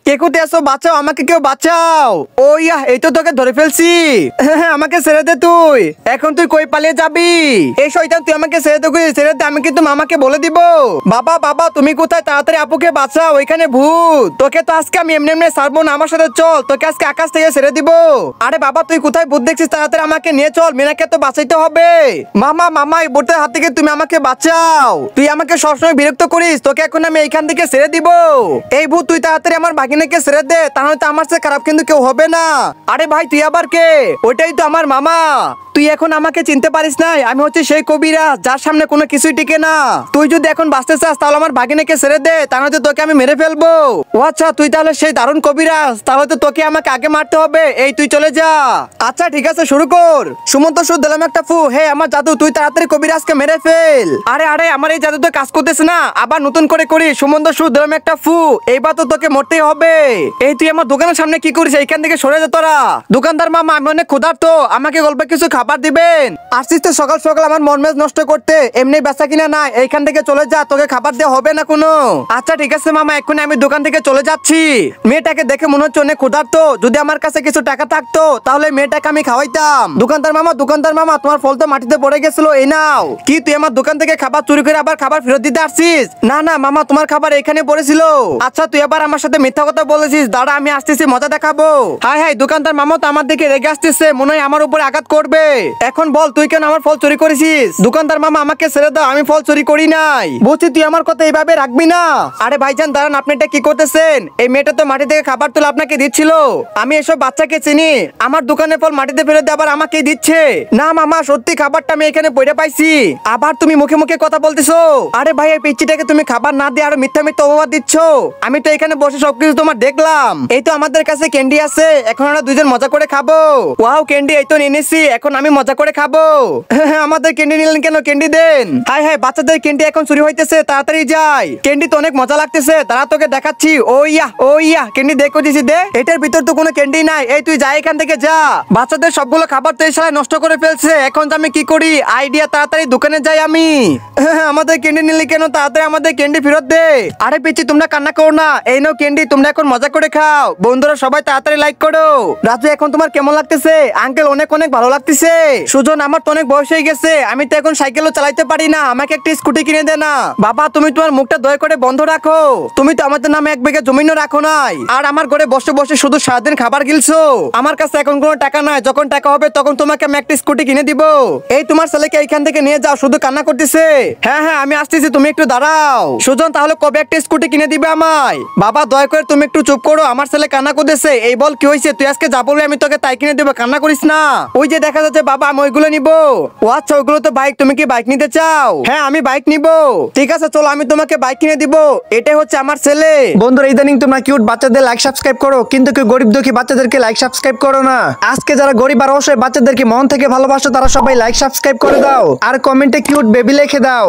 কে কোথায় আছো? বাঁচাও আমাকে, কেউ বাঁচাও। ও ইয়া, এই তো তোকে ধরে ফেলছি। আমাকে ছেড়ে দে তুই। এখন তুই কই পালিয়ে যাবি? এই শয়তান, তুই আমাকে ছেড়ে দে, ছেড়ে দে। আমি কিন্তু মামাকে বলে দিব। বাবা বাবা, তুমি কোথায়? তাড়াতাড়ি আপুকে বাঁচাও, ওইখানে ভূত। তোকে তো আজকে আমি এমনি এমনি ছাড়বো না, আমার সাথে চল, তোকে আজকে আকাশ থেকে ছেড়ে দিব। আরে বাবা, তুই কোথায় ভূত দেখছিস? তাড়াতাড়ি আমাকে নিয়ে চল, মিনাকে তো বাঁচাইতে হবে। মামা মামা, এই ভূতের হাত থেকে তুমি আমাকে বাঁচাও। তুই আমাকে সবসময় বিরক্ত করিস, তোকে এখন আমি এইখান থেকে ছেড়ে দিব। এই ভূত, তুই তাড়াতাড়ি আমার ভাগিনাকে ছেড়ে দে, তাহলে তো আমার চেয়ে খারাপ কিন্তু কেউ হবে না। আরে ভাই, তুই আবার কে? ওইটাই তো আমার মামা। তুই এখন আমাকে চিনতে পারিস নাই? আমি হচ্ছে সেই কবিরাজ যার সামনে কোনো কিছুই টিকে না। তুই যদি এখন বাঁচতে চাস তাহলে আমার ভাগিনাকে ছেড়ে দে, তাহলে তো তোকে আমি মেরে ফেলবো। ও আচ্ছা, তুই তাহলে সেই দারুণ কবিরাজ, তাহলে তো তোকে আমাকে আগে মারতে হবে। এই তুই চলে যা। আচ্ছা ঠিক আছে, শুরু কর। সুমন্ত সুর দিলাম একটা ফু। হে আমার জাদু, তুই তাড়াতাড়ি কবিরাজকে মেরে ফেল। আরে আরে, আমার এই জাদু তো কাজ করতেছে না, আবার নতুন করে করি। সুমন্ত সুর দিলাম একটা ফু। এইবার তো তোকে মরতেই হবে। এই তুই আমার দোকানের সামনে কি করিস? এইখান থেকে সরে যা তোরা। দোকানদার মামা, আমি অনেক ক্ষুধার্ত, আমাকে গল্প কিছু খাবার দিবেন? আসছিস তো সকাল সকাল আমার মন মেজ নষ্ট করতে, এমনি বেচা কিনা নাই, এইখান থেকে চলে যা, তোকে খাবার দেওয়া হবে না কোনো। আচ্ছা ঠিক আছে মামা, এক্ষুনি আমি দোকান থেকে চলে যাচ্ছি। মেয়েটাকে দেখে মনে হচ্ছে অনেক ক্ষুধার্ত, যদি আমার কাছে কিছু টাকা থাকতো তাহলে মেয়েটাকে আমি খাওয়াইতাম। দোকানদার মামা, তোমার ফল তো মাটিতে পড়ে গেছিল, এই নাও। কি তুই আমার দোকান থেকে খাবার চুরি করে আবার খাবার ফেরত দিতে আসছিস? না না মামা, তোমার খাবার এখানে পড়েছিল। আচ্ছা তুই আবার আমার সাথে মিথ্যা কথা বলেছিস, দাঁড়া আমি আসতেছি, মজা দেখাবো। হাই হাই, দোকানদার মামা তো আমার দিকে রেগে আসতেছে, মনে হয় আমার উপরে আঘাত করবে। এখন বল, তুই কেন আমার ফল চুরি করেছিস? দোকানদার মামা, আমাকে ছেড়ে দাও, আমি ফল চুরি করি নাই। বলছি তুই আমার কথা এইভাবে রাখবি না। আরে ভাইজান দাঁড়ান, আপনি এটা কি করতেছেন? এই মেয়েটা তো মাটি থেকে খাবার তুলে আপনাকে দিচ্ছিল। আমি এসব বাচ্চাকে চিনি, আমার দোকানের ফল মাটিতে ফেলে দিয়ে আবার আমাকে দিচ্ছে। না মামা, সত্যি খাবারটা আমি এখানে পড়ে পাইছি। আবার তুমি মুখে মুখে কথা বলতেছো। আরে ভাই, এই পিচ্চিটাকে তুমি খাবার না দিয়ে আরো মিথ্যা মিথ্যা অপবাদ দিচ্ছ। আমি তো এখানে বসে সবকিছু তোমার দেখলাম। এই তো আমাদের কাছে ক্যান্ডি আছে, এখন আমরা দুইজন মজা করে খাবো। ওয়াও ক্যান্ডি, এই তো নিয়ে নিছি, এখন আমি মজা করে খাবো। আমাদের ক্যান্ডি নিলেন কেন? ক্যান্ডি দেন। হাই হাই, বাচ্চাদের ক্যান্ডি এখন চুরি হইতেছে, তাড়াতাড়ি যাই। ক্যান্ডি তো অনেক মজা লাগতেছে, তারা তোকে দেখাচ্ছি। ও ইয়া, ক্যান্ডি দেখো দিছি দে। এটার ভিতর তো কোনো ক্যান্ডি নাই। এই তুই যা এখান থেকে যা। বাচ্চাদের সবগুলো খাবার তো এই শালা নষ্ট করে ফেলছে, এখন আমি কি করি? আইডিয়া, তাড়াতাড়ি দোকানে যাই আমি। আমাদের ক্যান্ডি নিলি কেন? তাড়াতাড়ি আমাদের ক্যান্ডি ফেরত দে। আরে পিচ্চি, তোমরা কান্না করো না, এই নাও ক্যান্ডি, তোমরা এখন মজা করে খাও। বন্ধুরা সবাই তাড়াতাড়ি লাইক করো। রাজু, এখন তোমার কেমন লাগতেছে? আঙ্কেল, অনেক অনেক ভালো লাগতেছে। সুজন, আমার তো অনেক বয়স হয়ে গেছে, আমি তো এখন সাইকেলও চালাইতে পারি না, আমাকে একটা স্কুটি কিনে দে না। বাবা, তুমি তোমার মুখটা দয়া করে বন্ধ রাখো। তুমি তো আমাদের নামে 1 বিঘা জমিনও রাখো নাই, আর আমার ঘরে বসে বসে শুধু সারাদিন খাবার গিলছো। আমার কাছে এখন কোনো টাকা নাই, যখন টাকা হবে তখন তোমাকে আমি একটা স্কুটি কিনে দিব। এই তোমার ছেলেকে এইখান থেকে নিয়ে যাও, শুধু কান্না করতেছে। হ্যাঁ হ্যাঁ, আমি আসতেছি, তুমি একটু দাঁড়াও। সুজন, তাহলে কবে একটা স্কুটি কিনে দিবে আমায়? বাবা দয়া করে তুমি একটু চুপ করো, আমার ছেলে কান্না করতেছে। এই বল কি হয়েছে? তুই আজকে যা বলবি আমি তোকে তাই কিনে দেবো, কান্না করিস না। ওই যে দেখা যাচ্ছে বাবা, আমি ওইগুলো নিবো। ও আচ্ছা, ওইগুলো তো বাইক, তুমি কি বাইক নিতে চাও? হ্যাঁ, আমি বাইক নিবো। ঠিক আছে চলো, আমি তোমাকে বাইক কিনে দিব। এটাই হচ্ছে আমার ছেলে। বন্ধুরা, ইদানিং তোমরা কিউট বাচ্চাদের লাইক সাবস্ক্রাইব করো, কিন্তু কেউ গরিব দুঃখী বাচ্চাদেরকে লাইক সাবস্ক্রাইব করো না। আজকে যারা গরিব আর অসহায় বাচ্চাদেরকে মন থেকে ভালোবাসো, তারা সবাই লাইক সাবস্ক্রাইব করে দাও, আর কমেন্টে কিউট বেবি লিখে দাও।